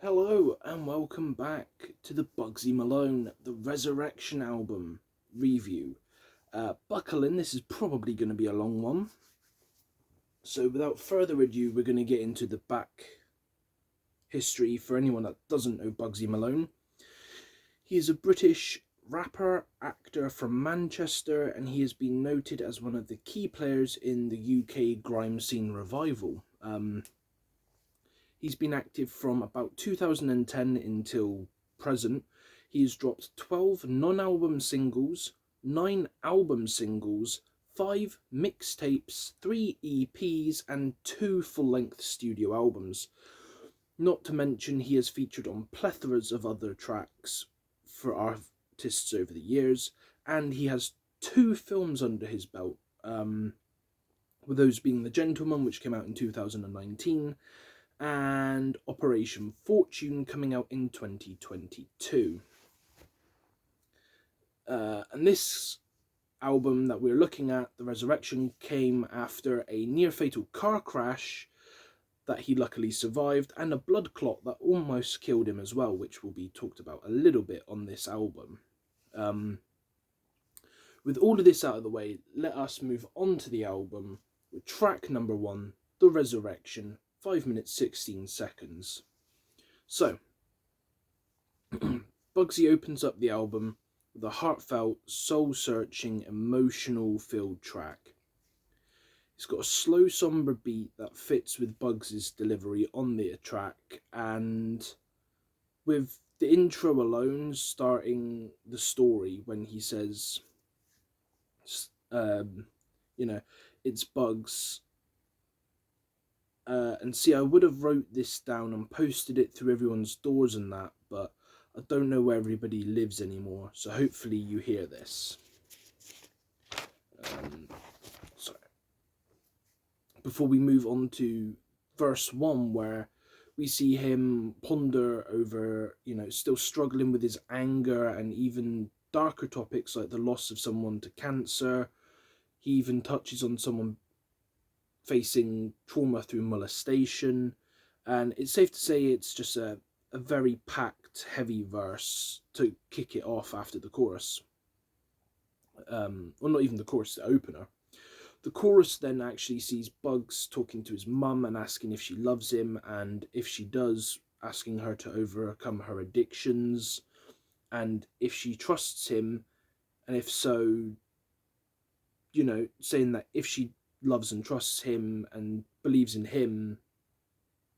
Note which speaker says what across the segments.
Speaker 1: Hello and welcome back to the Bugzy Malone, the Resurrection album review. Buckle in, this is probably going to be a long one. So without further ado, we're going to get into the back history for anyone that doesn't know Bugzy Malone. He is a British rapper, actor from Manchester, and he has been noted as one of the key players in the UK grime scene revival. He's been active from about 2010 until present. He's dropped 12 non-album singles, 9 album singles, 5 mixtapes, 3 EPs, and 2 full-length studio albums. Not to mention he has featured on plethoras of other tracks for artists over the years, and he has 2 films under his belt, with those being The Gentleman, which came out in 2019, and Operation Fortune coming out in 2022. And this album that we're looking at, The Resurrection, came after a near-fatal car crash that he luckily survived, and a blood clot that almost killed him as well, which will be talked about a little bit on this album. With all of this out of the way, let us move on to the album with track number 1, The Resurrection, 5 minutes 16 seconds. So, Bugzy opens up the album with a heartfelt, soul-searching, emotional-filled track. It's got a slow, somber beat that fits with Bugzy's delivery on the track, and with the intro alone starting the story when he says, it's Bugs. And see, I would have wrote this down and posted it through everyone's doors and that, but I don't know where everybody lives anymore, so hopefully you hear this. Sorry. Before we move on to verse 1, where we see him ponder over, still struggling with his anger and even darker topics like the loss of someone to cancer. He even touches on someone facing trauma through molestation, and it's safe to say it's just a very packed, heavy verse to kick it off after the chorus. Well, not even the chorus, the opener. The chorus then actually sees Bugs talking to his mum and asking if she loves him, and if she does, asking her to overcome her addictions, and if she trusts him, and if so, saying that if she loves and trusts him and believes in him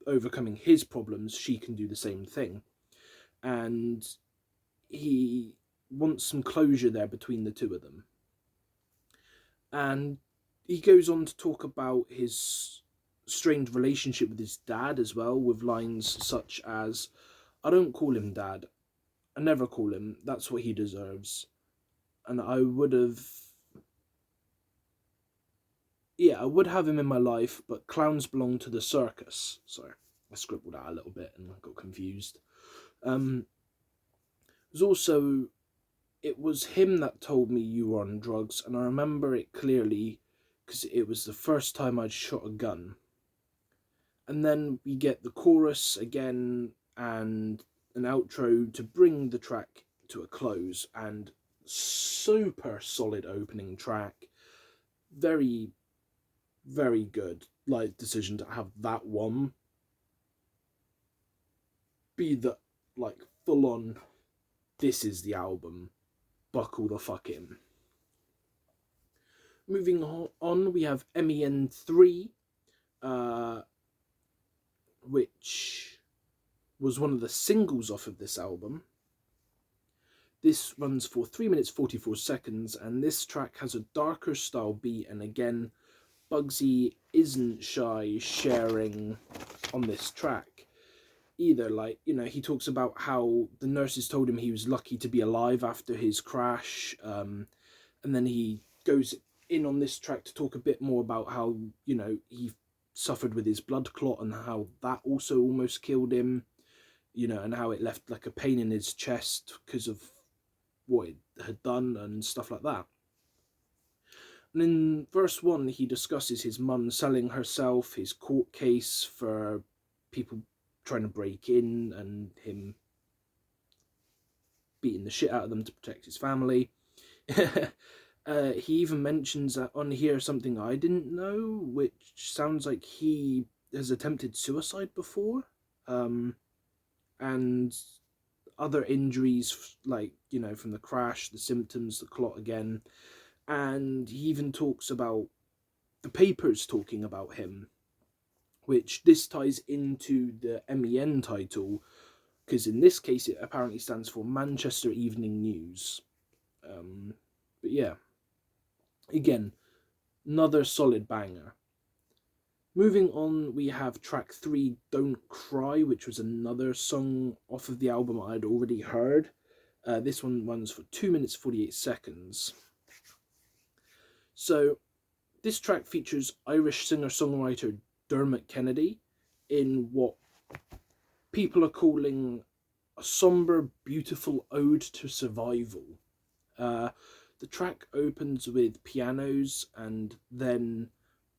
Speaker 1: overcoming his problems, she can do the same thing. And he wants some closure there between the two of them. And he goes on to talk about his strained relationship with his dad as well, with lines such as, "I don't call him dad. I never call him. That's what he deserves. And I would have him in my life, but clowns belong to the circus." Sorry, I scribbled out a little bit and I got confused. It was him that told me you were on drugs, and I remember it clearly because it was the first time I'd shot a gun. And then we get the chorus again and an outro to bring the track to a close, and super solid opening track. Very, very good decision to have that one be the full on, this is the album, buckle the fuck in. Moving on, we have MEN3, which was one of the singles off of this album. This runs for 3 minutes 44 seconds, and this track has a darker style beat, and again, Bugzy isn't shy sharing on this track either. He talks about how the nurses told him he was lucky to be alive after his crash, and then he goes in on this track to talk a bit more about how, he suffered with his blood clot and how that also almost killed him, and how it left a pain in his chest because of what it had done and stuff like that. And in verse 1, he discusses his mum selling herself, his court case for people trying to break in and him beating the shit out of them to protect his family. He even mentions on here something I didn't know, which sounds like he has attempted suicide before, and other injuries, like, from the crash, the symptoms, the clot again. And he even talks about the papers talking about him, which this ties into the MEN title, because in this case it apparently stands for Manchester Evening News. But yeah, again, another solid banger. Moving on, we have track 3, Don't Cry, which was another song off of the album I'd already heard. This one runs for 2 minutes 48 seconds. So this track features Irish singer-songwriter Dermot Kennedy in what people are calling a somber, beautiful ode to survival. The track opens with pianos and then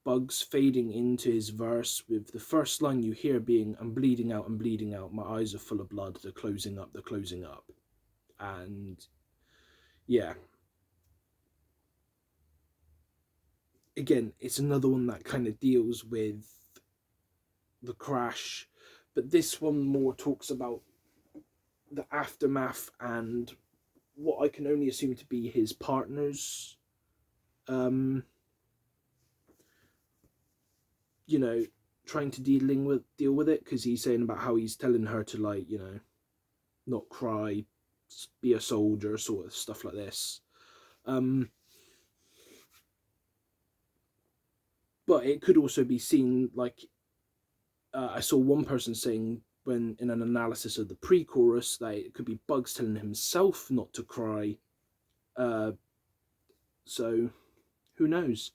Speaker 1: Bugs fading into his verse, with the first line you hear being, I'm bleeding out, my eyes are full of blood, they're closing up. And yeah. Again, it's another one that kind of deals with the crash, but this one more talks about the aftermath and what I can only assume to be his partner's trying to deal with it, because he's saying about how he's telling her to, like, not cry, be a soldier, sort of stuff like this. But it could also be seen like, I saw one person saying, when in an analysis of the pre-chorus, that it could be Bugs telling himself not to cry. So who knows?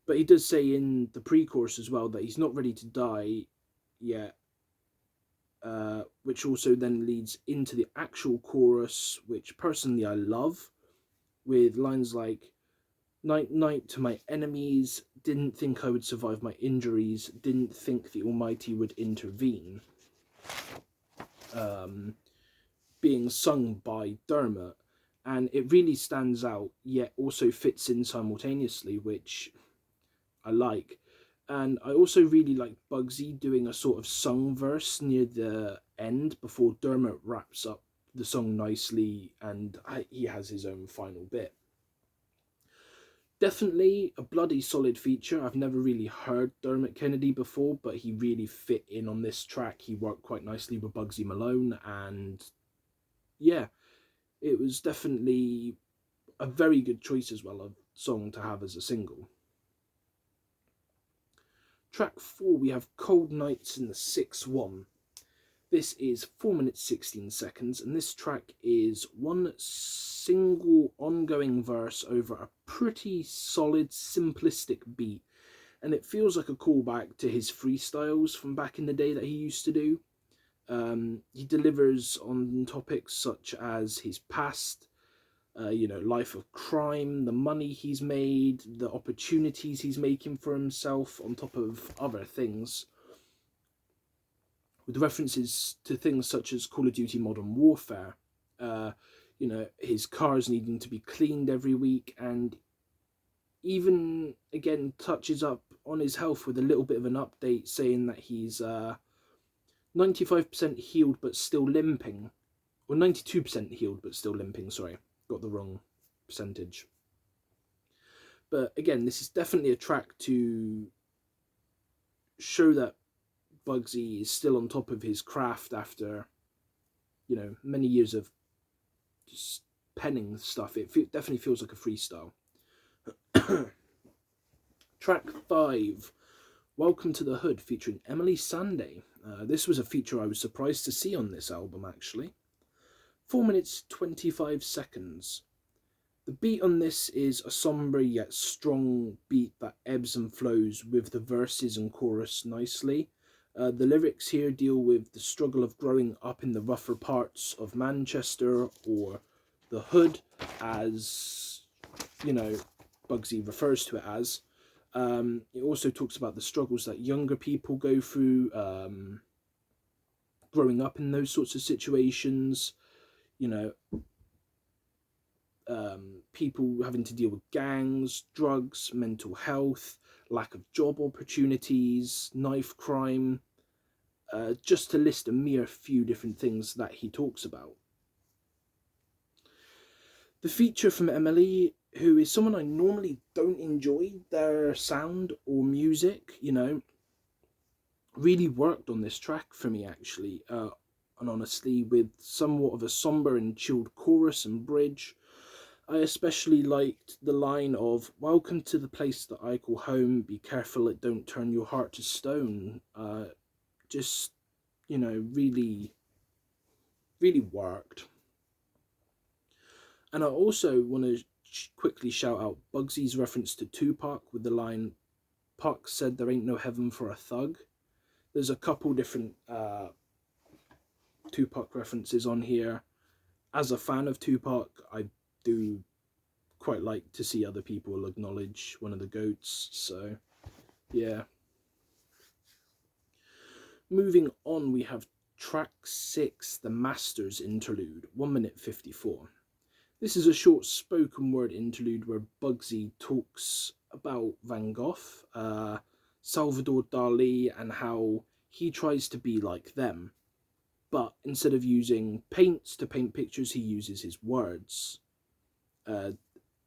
Speaker 1: But he does say in the pre-chorus as well that he's not ready to die yet, which also then leads into the actual chorus, which personally I love, with lines like, night, night to my enemies, didn't think I would survive my injuries, didn't think the Almighty would intervene. Being sung by Dermot, and it really stands out, yet also fits in simultaneously, which I like. And I also really like Bugzy doing a sort of sung verse near the end before Dermot wraps up the song nicely, and he has his own final bit. Definitely a bloody solid feature. I've never really heard Dermot Kennedy before, but he really fit in on this track. He worked quite nicely with Bugzy Malone, and yeah, it was definitely a very good choice as well, a song to have as a single. Track 4, we have Cold Nights in the 6-1. This is 4 minutes 16 seconds, and this track is one single ongoing verse over a pretty solid, simplistic beat, and it feels like a callback to his freestyles from back in the day that he used to do. He delivers on topics such as his past, life of crime, the money he's made, the opportunities he's making for himself, on top of other things, with references to things such as Call of Duty Modern Warfare, his cars needing to be cleaned every week, and even, again, touches up on his health with a little bit of an update saying that he's 95% healed but still limping, or 92% healed but still limping, sorry, got the wrong percentage. But again, this is definitely a track to show that Bugzy is still on top of his craft after, many years of just penning stuff. It definitely feels like a freestyle. Track 5, Welcome to the Hood, featuring Emily Sandé. This was a feature I was surprised to see on this album, actually. 4 minutes 25 seconds. The beat on this is a somber yet strong beat that ebbs and flows with the verses and chorus nicely. The lyrics here deal with the struggle of growing up in the rougher parts of Manchester, or the hood, as, Bugzy refers to it as. It also talks about the struggles that younger people go through, growing up in those sorts of situations, you know, people having to deal with gangs, drugs, mental health, lack of job opportunities, knife crime, just to list a mere few different things that he talks about. The feature from Emily, who is someone I normally don't enjoy their sound or music, you know, really worked on this track for me, actually. And honestly, with somewhat of a somber and chilled chorus and bridge, I especially liked the line of "Welcome to the place that I call home. Be careful it don't turn your heart to stone." Just, you know, really, really worked. And I also want to quickly shout out Bugsy's reference to Tupac with the line, "Pac said there ain't no heaven for a thug." There's a couple different Tupac references on here. As a fan of Tupac, I do quite like to see other people acknowledge one of the GOATs, so yeah. Moving on, we have track 6, the Masters Interlude, 1 minute 54. This is a short spoken word interlude where Bugzy talks about Van Gogh, Salvador Dali, and how he tries to be like them, but instead of using paints to paint pictures, he uses his words.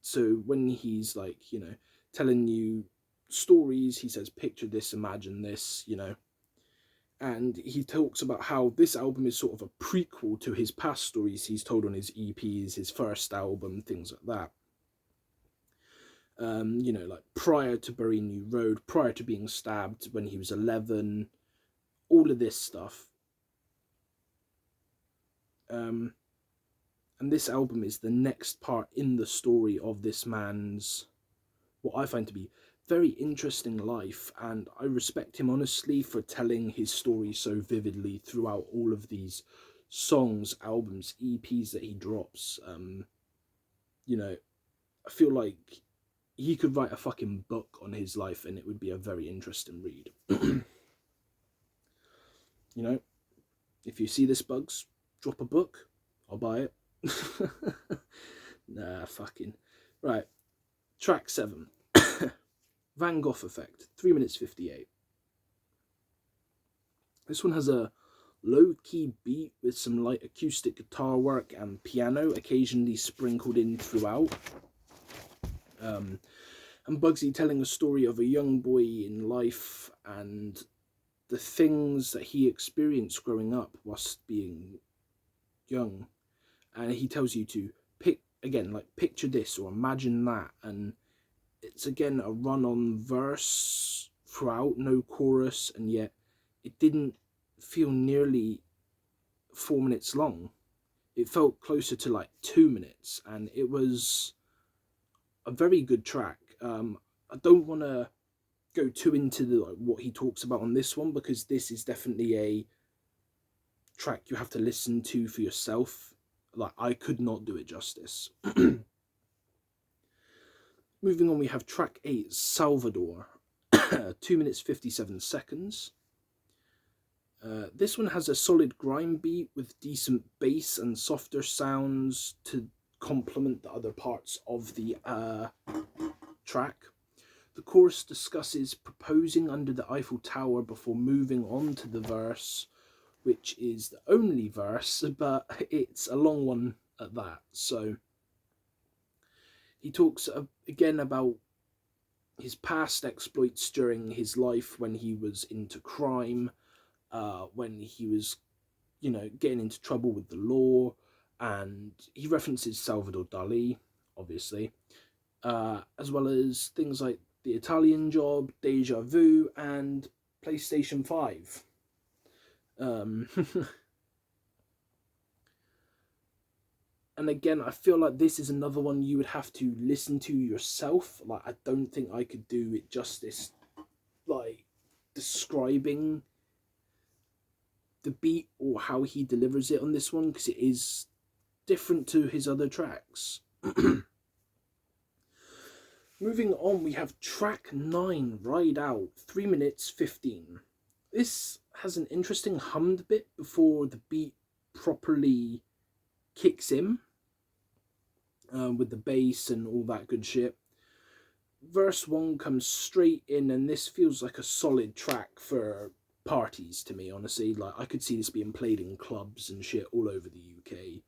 Speaker 1: So when he's like, you know, telling you stories, he says, picture this, imagine this, you know. And he talks about how this album is sort of a prequel to his past stories he's told on his EPs, his first album, things like that. You know, like prior to Bury New Road, prior to being stabbed when he was 11, all of this stuff. And this album is the next part in the story of this man's, what I find to be very interesting life, and I respect him honestly for telling his story so vividly throughout all of these songs, albums, EPs that he drops. You know, I feel like he could write a fucking book on his life and it would be a very interesting read. You know, if you see this, Bugs, drop a book, I'll buy it. Nah, fucking. Right, track 7. Van Gogh Effect, 3 minutes 58. This one has a low-key beat with some light acoustic guitar work and piano occasionally sprinkled in throughout. And Bugzy telling a story of a young boy in life and the things that he experienced growing up whilst being young. And he tells you to picture this or imagine that, and it's again a run-on verse throughout, no chorus, and yet it didn't feel nearly 4 minutes long. It felt closer to like 2 minutes, and it was a very good track. I don't want to go too into what he talks about on this one, because this is definitely a track you have to listen to for yourself. Like, I could not do it justice. Moving on, we have track 8, Salvador, 2 minutes 57 seconds. This one has a solid grime beat with decent bass and softer sounds to complement the other parts of the track. The chorus discusses proposing under the Eiffel Tower before moving on to the verse, which is the only verse, but it's a long one at that. So he talks again about his past exploits during his life when he was into crime, when he was, you know, getting into trouble with the law, and he references Salvador Dali, obviously, as well as things like The Italian Job, Deja Vu, and PlayStation 5. And again, I feel like this is another one you would have to listen to yourself. Like, I don't think I could do it justice, like, describing the beat or how he delivers it on this one, because it is different to his other tracks. Moving on, we have track 9, Ride Out, 3 minutes 15. This has an interesting hummed bit before the beat properly kicks in, with the bass and all that good shit. Verse 1 comes straight in, and this feels like a solid track for parties to me, honestly. Like, I could see this being played in clubs and shit all over the UK.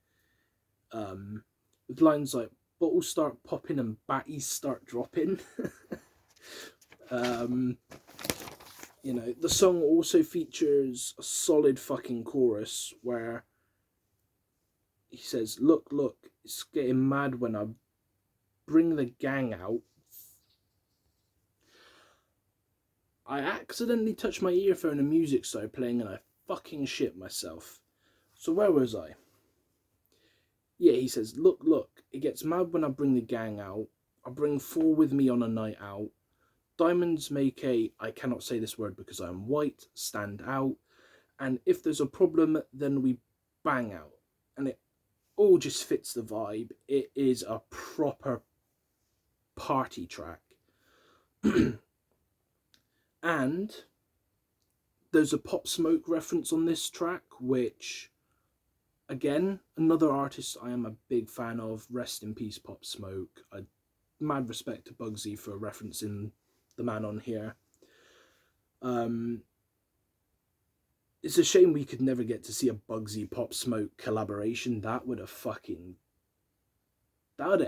Speaker 1: With lines like, bottles start popping and batties start dropping. You know, the song also features a solid fucking chorus where he says, look, it's getting mad when I bring the gang out. I accidentally touched my earphone and music started playing and I fucking shit myself. So where was I? Yeah, he says, look, it gets mad when I bring the gang out. I bring 4 with me on a night out. Diamonds make I cannot say this word because I am white, stand out. And if there's a problem, then we bang out. And it all just fits the vibe. It is a proper party track. And there's a Pop Smoke reference on this track, which, again, another artist I am a big fan of. Rest in peace, Pop Smoke. Mad respect to Bugzy for referencing the man on here. It's a shame we could never get to see a Bugzy Pop Smoke collaboration. That would have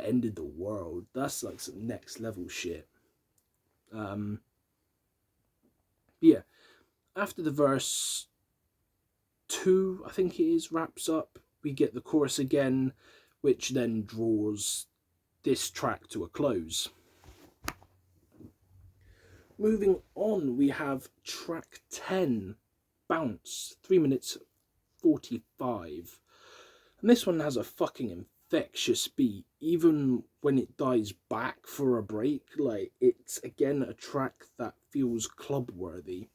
Speaker 1: ended the world. That's like some next level shit. Yeah, after the verse 2, I think it is, wraps up, we get the chorus again, which then draws this track to a close. Moving on, we have track 10, Bounce, 3 minutes 45. And this one has a fucking infectious beat, even when it dies back for a break. Like, it's again a track that feels club worthy.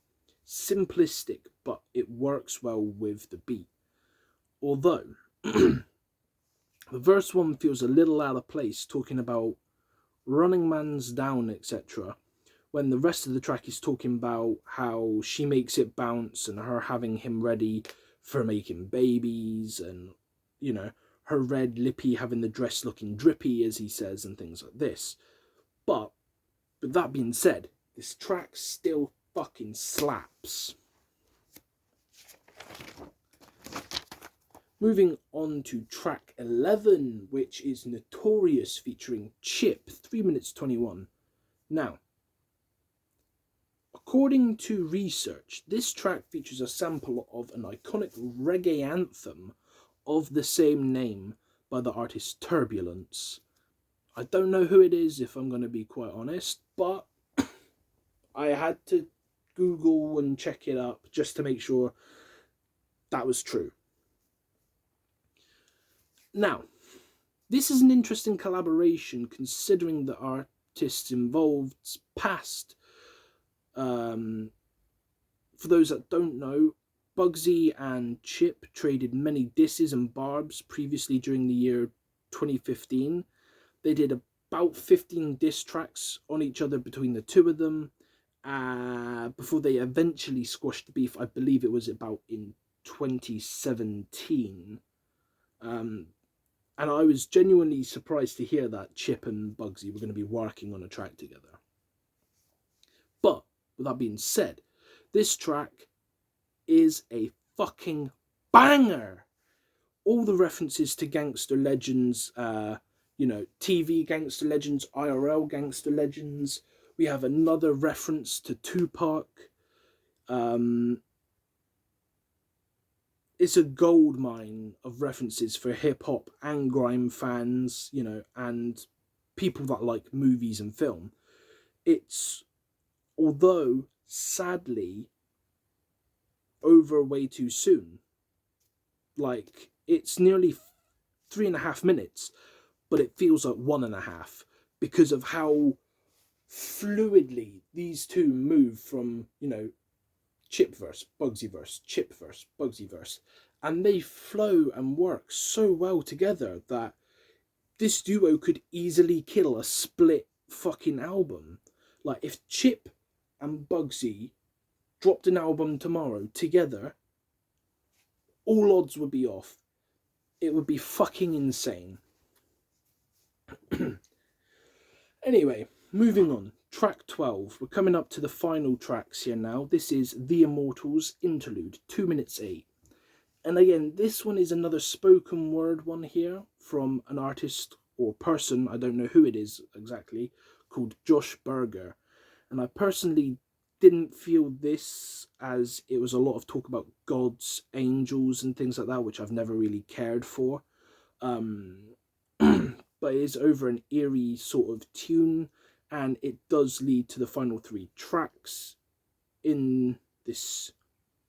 Speaker 1: Simplistic, but it works well with the beat. Although the verse 1 feels a little out of place, talking about running man's down, etc., when the rest of the track is talking about how she makes it bounce and her having him ready for making babies, and, you know, her red lippy having the dress looking drippy, as he says, and things like this. But with that being said, this track still fucking slaps. Moving on to track 11, which is Notorious featuring Chip, 3 minutes 21. Now, according to research, this track features a sample of an iconic reggae anthem of the same name by the artist Turbulence. I don't know who it is, if I'm going to be quite honest, but I had to Google and check it up just to make sure that was true. Now, this is an interesting collaboration considering the artists involved past. For those that don't know, Bugzy and Chip traded many disses and barbs previously during the year 2015. They did about 15 diss tracks on each other between the two of them before they eventually squashed the beef. I believe it was about in 2017. And I was genuinely surprised to hear that Chip and Bugzy were going to be working on a track together. But with that being said, this track is a fucking banger. All the references to gangster legends, TV gangster legends, IRL gangster legends. We have another reference to Tupac. It's a gold mine of references for hip-hop and grime fans, and people that like movies and film. It's, although sadly, over way too soon. Like, it's nearly 3.5 minutes, but it feels like 1.5 because of how fluidly these two move from, Chip verse, Bugzy verse, Chip verse, Bugzy verse. And they flow and work so well together that this duo could easily kill a split fucking album. Like, if Chip and Bugzy dropped an album tomorrow together, all odds would be off. It would be fucking insane. Anyway, moving on. Track 12. We're coming up to the final tracks here now. This is The Immortals Interlude, 2 minutes 8. And again, this one is another spoken word one here from an artist or person, I don't know who it is exactly, called Josh Berger. And I personally didn't feel this, as it was a lot of talk about gods, angels and things like that, which I've never really cared for. But it is over an eerie sort of tune, and it does lead to the final 3 tracks in this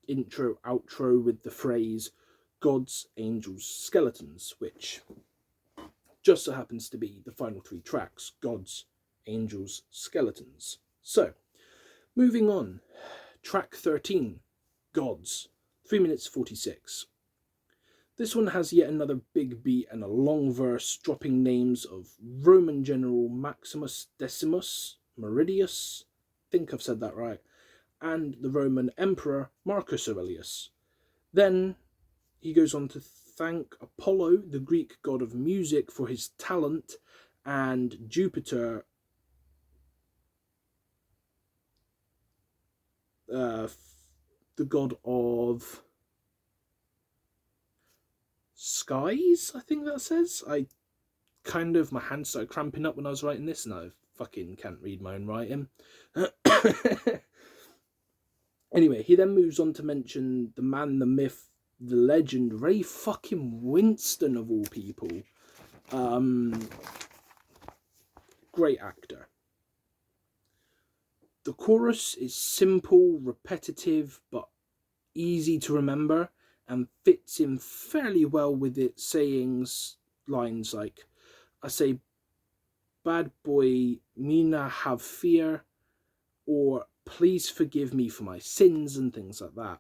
Speaker 1: intro outro with the phrase gods, angels, skeletons, which just so happens to be the final 3 tracks: gods, angels, skeletons. So moving on, track 13, Gods, 3 minutes 46. This one has yet another big beat and a long verse dropping names of Roman general Maximus Decimus Meridius, I think I've said that right, and the Roman emperor Marcus Aurelius. Then he goes on to thank Apollo, the Greek god of music, for his talent, and Jupiter, the god of skies, I think that says. My hands started cramping up when I was writing this, and I fucking can't read my own writing. Anyway, he then moves on to mention the man, the myth, the legend, Ray fucking Winston of all people. Great actor. The chorus is simple, repetitive, but easy to remember, and fits in fairly well with its sayings, lines like, I say, bad boy, Mina have fear, or please forgive me for my sins, and things like that.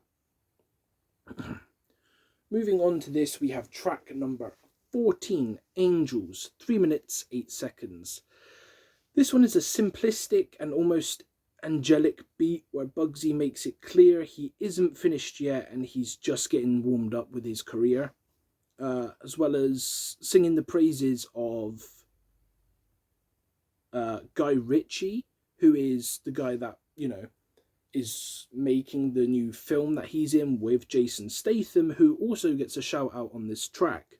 Speaker 1: Moving on to this, we have track number 14, Angels, 3 minutes 8 seconds. This one is a simplistic and almost angelic beat where Bugzy makes it clear he isn't finished yet and he's just getting warmed up with his career, as well as singing the praises of Guy Ritchie, who is the guy that, is making the new film that he's in with Jason Statham, who also gets a shout out on this track.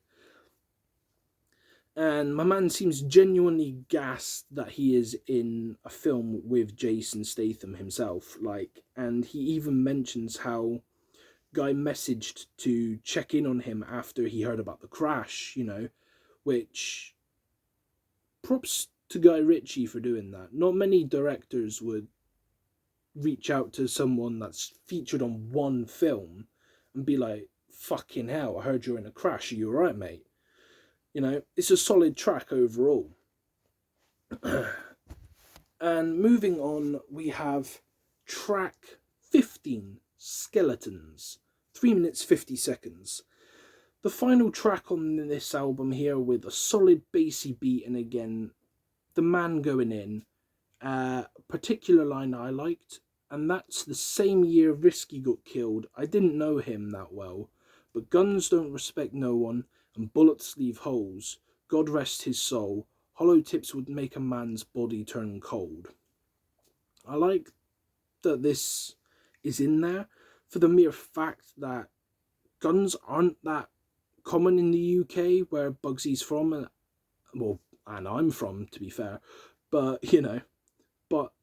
Speaker 1: And my man seems genuinely gassed that he is in a film with Jason Statham himself. And he even mentions how Guy messaged to check in on him after he heard about the crash, which props to Guy Ritchie for doing that. Not many directors would reach out to someone that's featured on one film and be like, fucking hell, I heard you're in a crash, are you alright, mate? It's a solid track overall. And moving on, we have track 15, Skeletons, 3 minutes 50 seconds. The final track on this album here, with a solid bassy beat, and again, the man going in. A particular line I liked, and that's the same year Risky got killed. I didn't know him that well, but guns don't respect no one, and bullets leave holes. God rest his soul. Hollow tips would make a man's body turn cold. I like that this is in there for the mere fact that guns aren't that common in the UK, where Bugsy's from, and I'm from, to be fair, but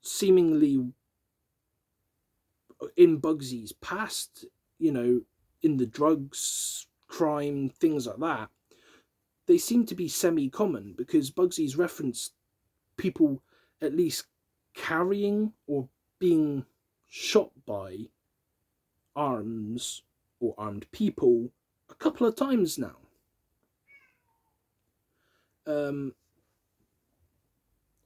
Speaker 1: seemingly in Bugsy's past, in the drugs, crime, things like that, they seem to be semi-common, because Bugsy's referenced people at least carrying or being shot by arms or armed people a couple of times now.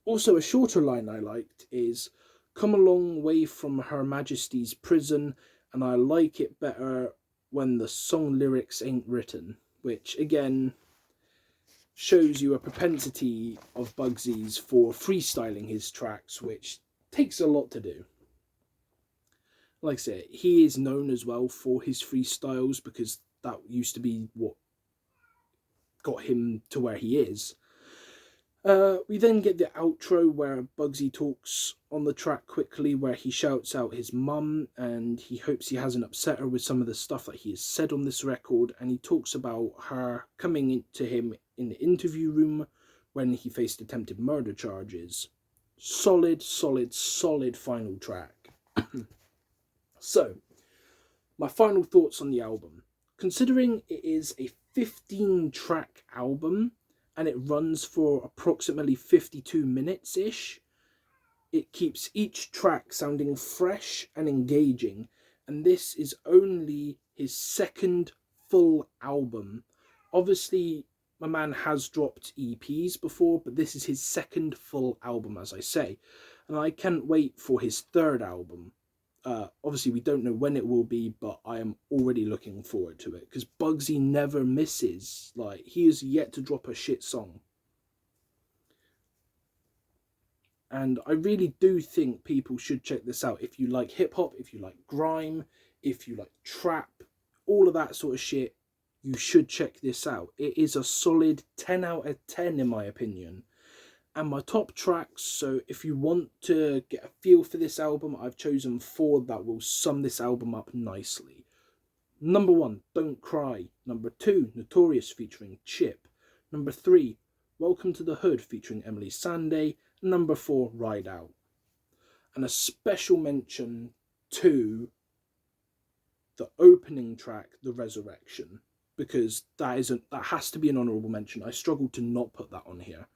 Speaker 1: Also, a shorter line I liked is, come a long way from Her Majesty's prison, and I like it better when the song lyrics ain't written, which again shows you a propensity of Bugsy's for freestyling his tracks, which takes a lot to do. Like I said, he is known as well for his freestyles, because that used to be what got him to where he is. We then get the outro where Bugzy talks on the track quickly, where he shouts out his mum and he hopes he hasn't upset her with some of the stuff that he has said on this record, and he talks about her coming into him in the interview room when he faced attempted murder charges. Solid, solid, solid final track. So, my final thoughts on the album. Considering it is a 15-track album, and it runs for approximately 52 minutes-ish, it keeps each track sounding fresh and engaging, and this is only his second full album. Obviously, my man has dropped EPs before, but this is his second full album, as I say, and I can't wait for his third album. Obviously, we don't know when it will be, but I am already looking forward to it, because Bugzy never misses. Like, he is yet to drop a shit song. And I really do think people should check this out. If you like hip-hop, if you like grime, if you like trap, all of that sort of shit, you should check this out. It is a solid 10 out of 10 in my opinion. And my top tracks, so if you want to get a feel for this album, I've chosen 4 that will sum this album up nicely. Number 1, Don't Cry. Number 2, Notorious featuring Chip. Number 3, Welcome to the Hood featuring Emily Sandé. Number 4, Ride Out. And a special mention to the opening track, The Resurrection, because that has to be an honourable mention. I struggled to not put that on here.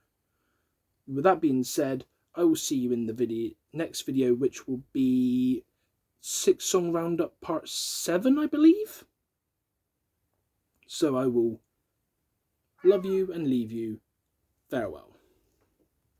Speaker 1: With that being said, I will see you in the next video, which will be 6 Song Roundup Part 7, I believe. So I will love you and leave you. Farewell.